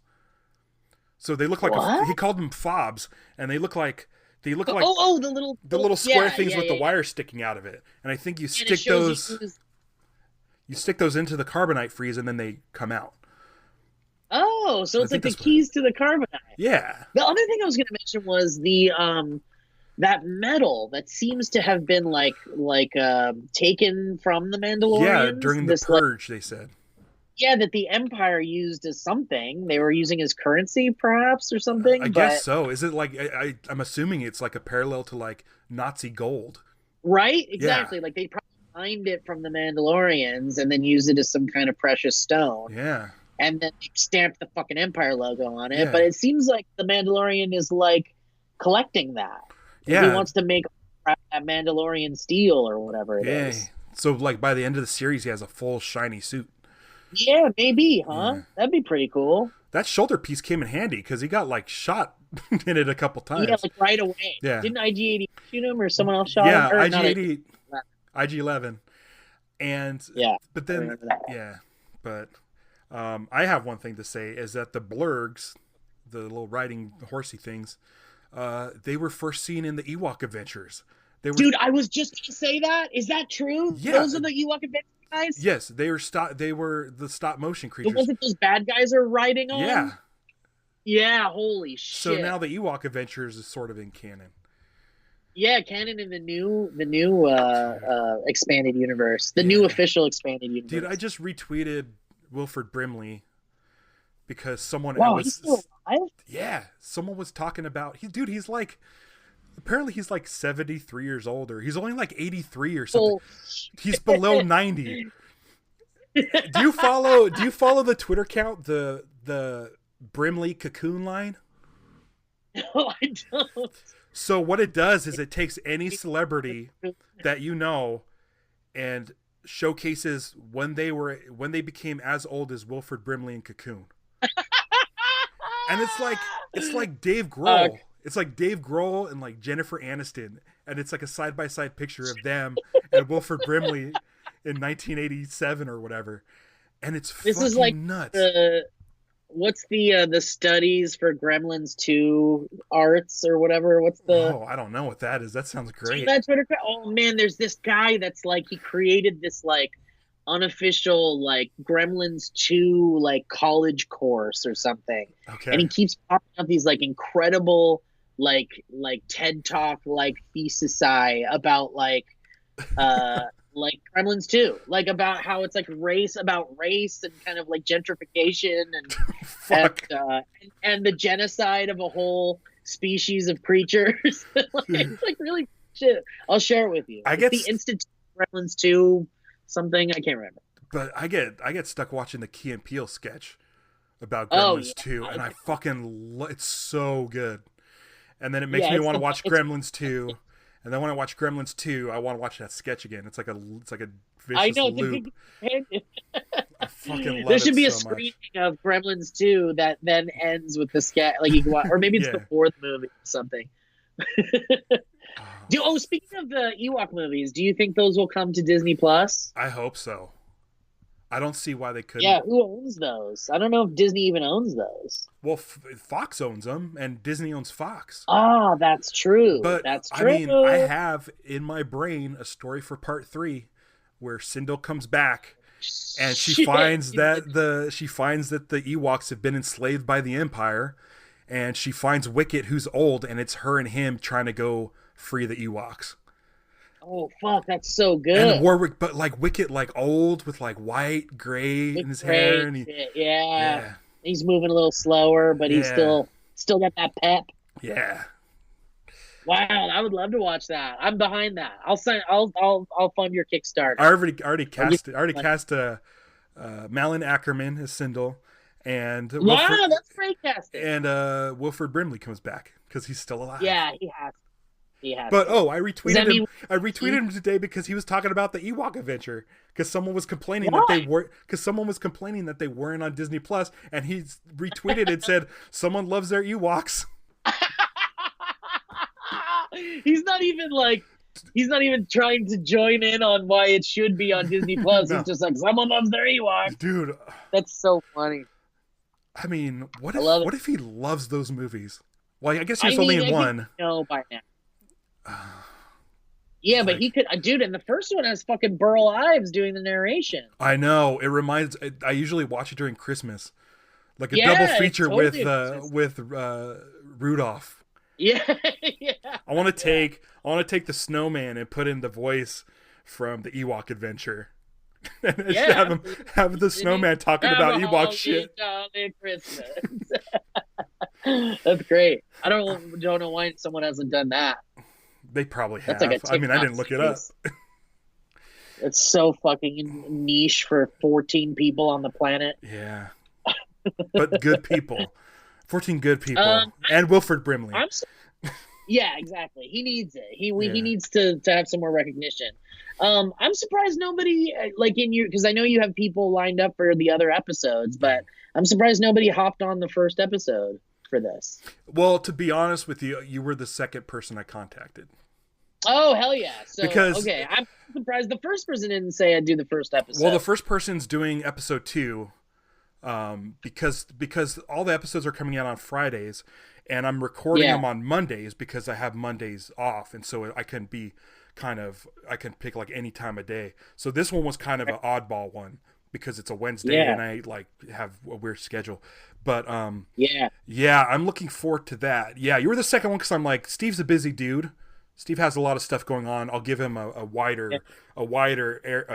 So they look like he called them fobs, and they look like the little square things with the wire sticking out of it. And I think you stick those into the carbonite freeze, and then they come out. Oh, so it's like the keys to the carbonite. Yeah. The other thing I was going to mention was the that metal that seems to have been taken from the Mandalorians. Yeah, during the purge, they said. Yeah, that the Empire used as something. They were using as currency, perhaps, or something. I guess so. Is it like I'm assuming it's like a parallel to like Nazi gold, right? Exactly. Yeah. Like they probably mined it from the Mandalorians and then used it as some kind of precious stone. Yeah. And then they stamped the fucking Empire logo on it. Yeah. But it seems like the Mandalorian is like collecting that. Yeah. He wants to make that Mandalorian steel or whatever it is. So like by the end of the series, he has a full shiny suit. Yeah, maybe, huh? Yeah. That'd be pretty cool. That shoulder piece came in handy because he got like shot in it a couple times. Yeah, like right away. Yeah. Didn't IG-80 shoot him or someone else shot him? Yeah, IG-80, IG-11. And but then I have one thing to say is that the blurgs, the little riding horsey things, they were first seen in the Ewok Adventures. Dude, I was just going to say that. Is that true? Yeah. Those are the Ewok Adventures guys? Yes, they were the stop motion creatures. The ones that those bad guys are riding on? Yeah. Yeah, holy shit. So now the Ewok Adventures is sort of in canon. Yeah, canon in the new expanded universe. The new official expanded universe. Dude, I just retweeted Wilford Brimley because someone he's still alive? Yeah, someone was talking about he's like apparently he's like 73 years old, or he's only like 83 or something. He's below 90. Do you follow the Twitter account, the Brimley Cocoon line? No, I don't. So what it does is it takes any celebrity that you know and showcases when they became as old as Wilford Brimley and Cocoon. And it's like Dave Grohl. It's like Dave Grohl and like Jennifer Aniston, and it's like a side-by-side picture of them and Wilford Brimley in 1987 or whatever. And it's fucking nuts. What's the studies for Gremlins 2 arts or whatever? What's the... Oh, I don't know what that is. That sounds great. That's what oh man, there's this guy that's like, he created this like unofficial like Gremlins 2 like college course or something. Okay. And he keeps popping up these like incredible like TED Talk like thesis about like Gremlins 2, like about how it's like race and kind of like gentrification and the genocide of a whole species of creatures. It's like really shit. I'll share it with you. I get the Institute Gremlins 2 something, I can't remember. But I get stuck watching the Key and Peele sketch about Gremlins 2, and I fucking it's so good. And then it makes me want to watch Gremlins 2. And then when I watch Gremlins 2, I want to watch that sketch again. It's like a vicious loop. I fucking love there should be a so screening of Gremlins 2 that then ends with the sketch, like you can watch, or maybe it's before the movie or something. Speaking of the Ewok movies, do you think those will come to Disney Plus? I hope so. I don't see why they couldn't. Yeah, who owns those? I don't know if Disney even owns those. Well, Fox owns them, and Disney owns Fox. Oh, that's true. But that's true. I mean, I have in my brain a story for part 3 where Sindel comes back, and she finds that the Ewoks have been enslaved by the Empire, and she finds Wicket, who's old, and it's her and him trying to go free the Ewoks. Oh fuck, that's so good. And Warwick, but like Wicket, like old with like white, gray in his hair, and he's moving a little slower, but he's still got that pep. Yeah. Wow, I would love to watch that. I'm behind that. I'll fund your Kickstarter. I already cast Malin Ackerman as Sindel, and that's great casting. And Wilford Brimley comes back because he's still alive. Yeah, he has. But I retweeted him. I retweeted him today because he was talking about the Ewok adventure. Because someone was complaining that they weren't on Disney Plus, and he retweeted and said someone loves their Ewoks. He's not even trying to join in on why it should be on Disney Plus. No. He's just like, someone loves their Ewoks. Dude, that's so funny. I mean, what if he loves those movies? Well, I guess there's only in one. No, by now. Yeah, but he could, dude. And the first one has fucking Burl Ives doing the narration. I know. It reminds. I usually watch it during Christmas, like a double feature totally with Rudolph. Yeah, yeah. I want to take the snowman and put in the voice from the Ewok adventure. have the snowman talking about Ewok shit. Christmas. That's great. I don't know why someone hasn't done that. They probably have. Like I mean, I didn't look it up. It's so fucking niche for 14 people on the planet. Yeah. But good people. 14 good people. And Wilford Brimley. Yeah, exactly. He needs it. He needs to have some more recognition. I'm surprised nobody, because I know you have people lined up for the other episodes, but I'm surprised nobody hopped on the first episode for this. Well, to be honest with you, you were the second person I contacted. Oh, hell yeah. So, okay, I'm surprised the first person didn't say I'd do the first episode. Well, the first person's doing episode 2. because all the episodes are coming out on Fridays, and I'm recording them on Mondays because I have Mondays off, and so I can pick like any time of day. So this one was kind of an oddball one because it's a Wednesday and I like have a weird schedule. But I'm looking forward to that. Yeah, you were the second one because I'm like, Steve's a busy dude. Steve has a lot of stuff going on. I'll give him a wider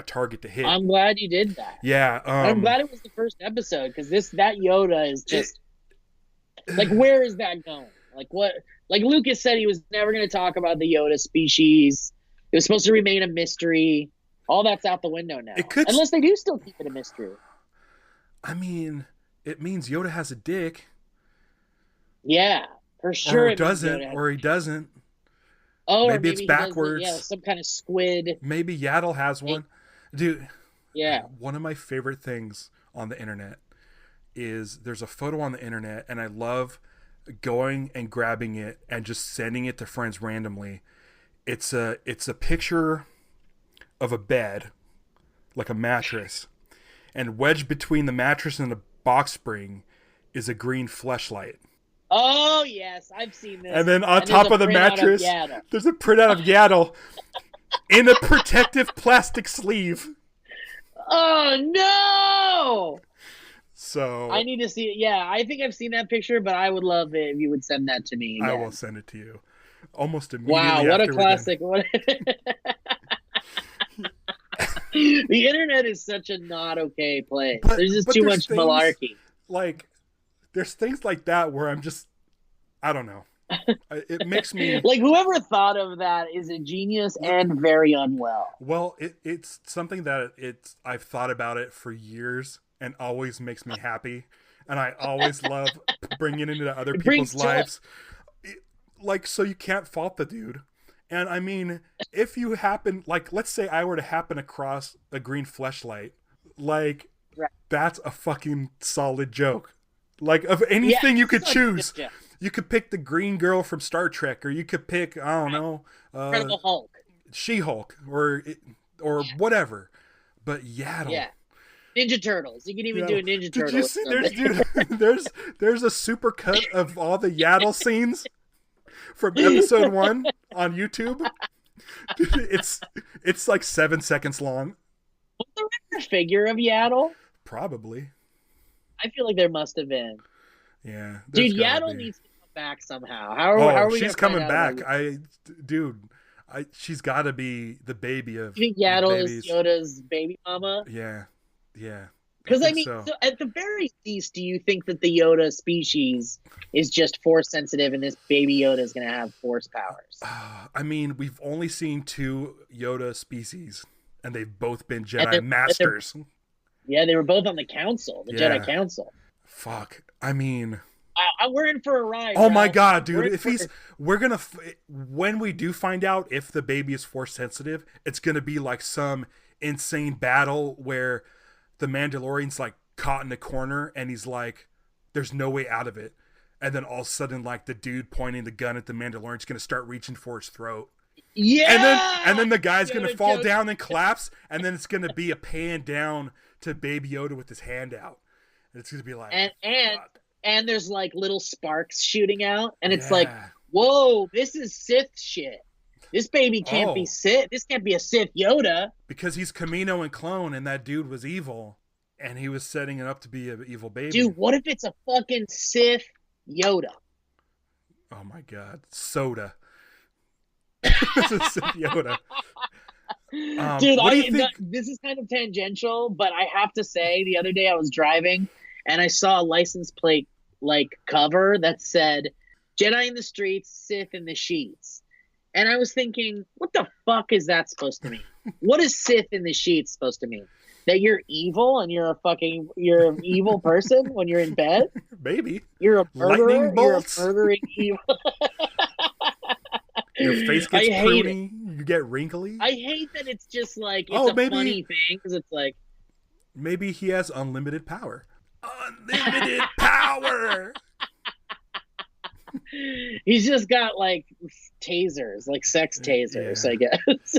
target to hit. I'm glad you did that. Yeah, I'm glad it was the first episode because that Yoda is just like, where is that going? Like what? Like Lucas said, he was never going to talk about the Yoda species. It was supposed to remain a mystery. All that's out the window now. Unless they do still keep it a mystery. I mean, it means Yoda has a dick. Yeah, for sure. Or he doesn't. Oh, maybe it's backwards. Some kind of squid. Maybe Yaddle has one. Dude. Yeah. One of my favorite things on the internet is there's a photo on the internet, and I love going and grabbing it and just sending it to friends randomly. It's a picture of a bed, like a mattress, and wedged between the mattress and the box spring is a green fleshlight. Oh yes, I've seen this. And then on top of the mattress, there's a printout of Yaddle in a protective plastic sleeve. Oh no! So I need to see it. Yeah, I think I've seen that picture, but I would love it if you would send that to me again. I will send it to you. Almost immediately. Wow, what a classic! The internet is such a not okay place. There's just too much malarkey. Like, there's things like that where I'm just, I don't know. It makes me like, whoever thought of that is a genius and very unwell. Well, it's something that I've thought about it for years and always makes me happy, and I always love bringing it into other people's lives. Like, so you can't fault the dude. And I mean, if you happen, like, let's say I were to happen across a green fleshlight, like, that's a fucking solid joke. Like, of anything you could choose. You could pick the green girl from Star Trek, or you could pick, I don't know, Incredible Hulk, She-Hulk, or whatever. But Yaddle. Yeah. Ninja Turtles. You can even do a Ninja Turtle. Did you see? There's a super cut of all the Yaddle scenes from episode 1 on YouTube. It's like 7 seconds long. Was there a figure of Yaddle? Probably. I feel like there must have been. Yeah, dude, Yaddle needs to come back somehow. How are we? She's coming back. She's got to be the baby of. You think Yaddle is Yoda's baby mama? Yeah. Because I mean, so at the very least, do you think that the Yoda species is just force sensitive, and this baby Yoda is going to have force powers? I mean, we've only seen 2 Yoda species, and they've both been Jedi masters. Yeah, they were both on the council, the Jedi Council. Fuck. I mean, we're in for a ride. Oh my god, dude! When we do find out if the baby is force sensitive, it's gonna be like some insane battle where the Mandalorian's like caught in a corner and he's like, there's no way out of it. And then all of a sudden, like, the dude pointing the gun at the Mandalorian's going to start reaching for his throat. Yeah! And then the guy's going to fall down and collapse, and then it's going to be a pan down to Baby Yoda with his hand out. And it's going to be like... And there's, like, little sparks shooting out, and it's like, whoa, this is Sith shit. This baby can't be Sith. This can't be a Sith Yoda. Because he's Kamino and clone, and that dude was evil, and he was setting it up to be an evil baby. Dude, what if it's a fucking Sith Yoda? Oh my god. Soda. It's a Sith Yoda. Dude, this is kind of tangential, but I have to say, the other day I was driving, and I saw a license plate, like, cover that said, Jedi in the streets, Sith in the sheets. And I was thinking, what the fuck is that supposed to mean? What is Sith in the sheets supposed to mean? That you're evil and you're an evil person when you're in bed? Maybe. You're a murderer? Lightning bolts. You're a murdering evil. Your face gets pruny. You get wrinkly. I hate that it's just like, it's funny thing, because it's like... Maybe he has unlimited power. Unlimited power! He's just got, like, tasers, like sex tasers, I guess.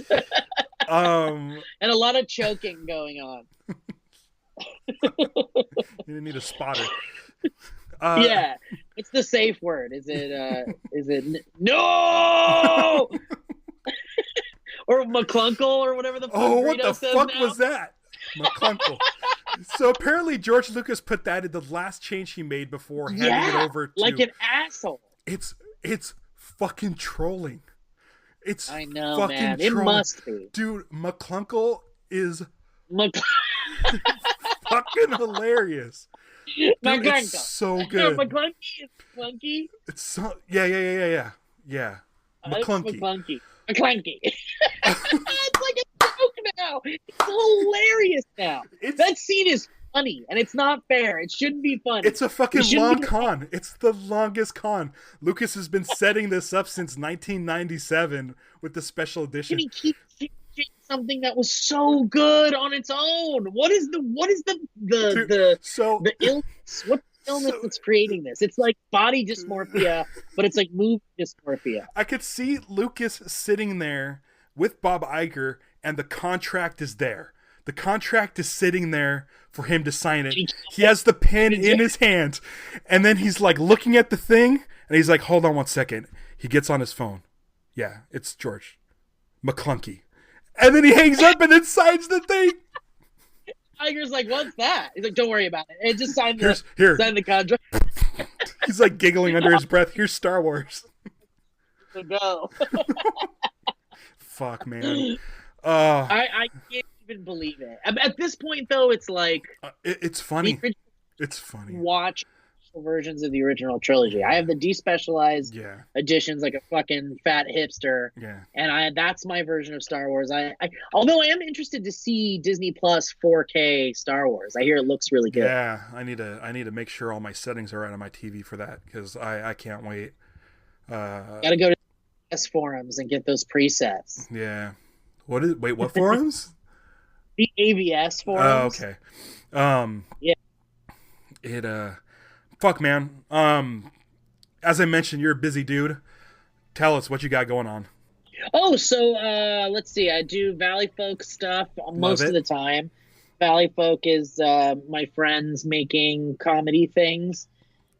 And a lot of choking going on. You need a spotter. Yeah, it's the safe word. Is it no? Or McClunkle or whatever the fuck. Oh, what Greedo the says fuck now. was that? McClunkle. So apparently George Lucas put that in the last change he made before handing it over to... like an asshole. It's fucking trolling. I know, fucking man. trolling. It must be. Dude, McClunkle is fucking hilarious. Dude, it's so good. McClunky is clunky. It's so... Yeah. McClunky. McClunky. It's like a joke now. It's hilarious now. That scene is funny, and it's not fair. It shouldn't be funny. It's a fucking long con. It's the longest con. Lucas has been setting this up since 1997 with the special edition. And he keeps changing something that was so good on its own. What is the illness? What's the illness that's creating this? It's like body dysmorphia, but it's like movie dysmorphia. I could see Lucas sitting there with Bob Iger, and the contract is there. The contract is sitting there for him to sign it. He has the pen in his hand, and then he's like looking at the thing, and he's like, hold on one second. He gets on his phone. Yeah, it's George McClunky. And then he hangs up and then signs the thing. Iger's like, what's that? He's like, don't worry about it. And just sign sign the contract. He's like giggling under his breath. Here's Star Wars. To go. Fuck, man. I can't even believe it. At this point, though, it's like... it's funny. It's funny. Watch versions of the original trilogy. I have the despecialized editions like a fucking fat hipster. Yeah. And that's my version of Star Wars. Although I am interested to see Disney Plus 4K Star Wars. I hear it looks really good. Yeah, I need to make sure all my settings are right on my TV for that, because I can't wait. Gotta go to S forums and get those presets. Yeah. What forums? The AVS forums. Oh, okay. Yeah. Fuck, man. As I mentioned, you're a busy dude. Tell us what you got going on. Oh, so let's see. I do Valleyfolk stuff most of the time. Valleyfolk is my friends making comedy things.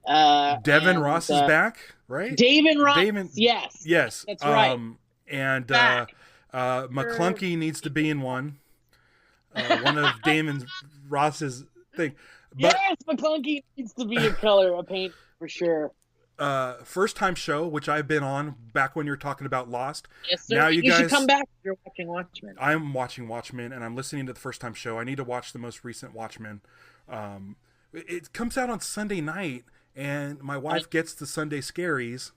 Devin Ross is back, right? Devin Ross. Yes. That's right. And McClunky needs to be in one. One of Damon Ross's thing. But, yes, McClunky needs to be a color, a paint for sure. First time show, which I've been on back when you're talking about Lost. Yes, sir. Now you guys should come back if you're watching Watchmen. I'm watching Watchmen, and I'm listening to the first time show. I need to watch the most recent Watchmen. It comes out on Sunday night, and my wife gets the Sunday Scaries.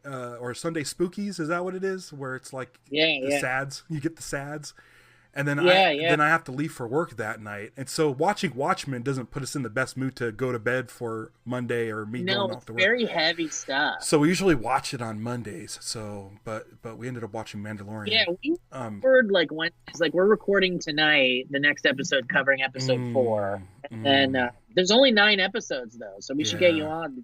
Or Sunday Spookies, is that what it is? Where it's like the sads. You get the sads. And then I have to leave for work that night. And so watching Watchmen doesn't put us in the best mood to go to bed for Monday or me going off to work. No, very heavy stuff. So we usually watch it on Mondays. So, but we ended up watching Mandalorian. Yeah, we heard like Wednesdays. Like we're recording tonight, the next episode covering episode 4. And there's only 9 episodes though, so we should get you on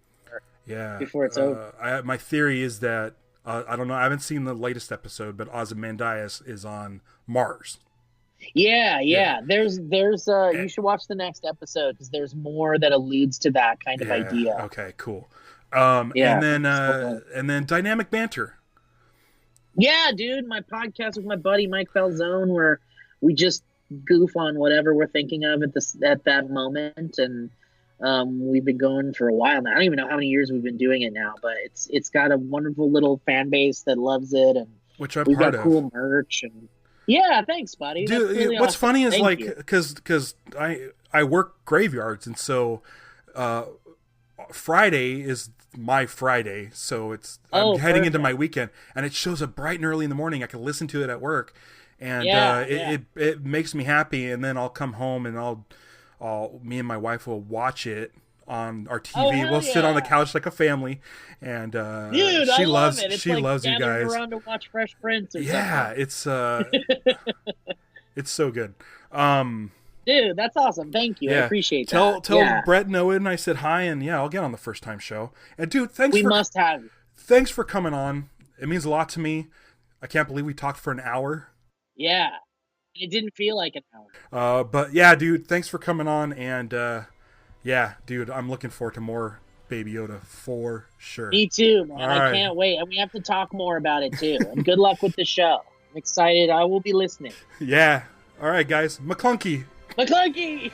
before it's over. My theory is that I don't know. I haven't seen the latest episode, but Ozymandias is on Mars. Yeah. There's you should watch the next episode because there's more that alludes to that kind of idea. Okay, cool. And then Dynamic Banter. Yeah, dude, my podcast with my buddy Mike Falzone, where we just goof on whatever we're thinking of at that moment, and we've been going for a while now. I don't even know how many years we've been doing it now, but it's got a wonderful little fan base that loves it, and we've got cool merch and. Yeah, thanks, buddy. Dude, really what's funny is because I work graveyards, and so Friday is my Friday, so I'm heading into my weekend, and it shows up bright and early in the morning. I can listen to it at work, and it makes me happy. And then I'll come home and me and my wife will watch it on our TV. We'll sit on the couch like a family, and dude, she loves it. She loves you guys. Around to watch Fresh Prince or something. It's so good. Dude, that's awesome. Thank you. I appreciate that. Tell Brett and Owen I said hi, and I'll get on the first time show. And dude, we must have you. Thanks for coming on. It means a lot to me. I can't believe we talked for an hour. Yeah. It didn't feel like an hour. But yeah, dude, thanks for coming on, and yeah, dude, I'm looking forward to more Baby Yoda for sure. Me too, man. I can't wait, and we have to talk more about it too. And good luck with the show. I'm excited. I will be listening. Yeah. All right, guys. McClunky. McClunky.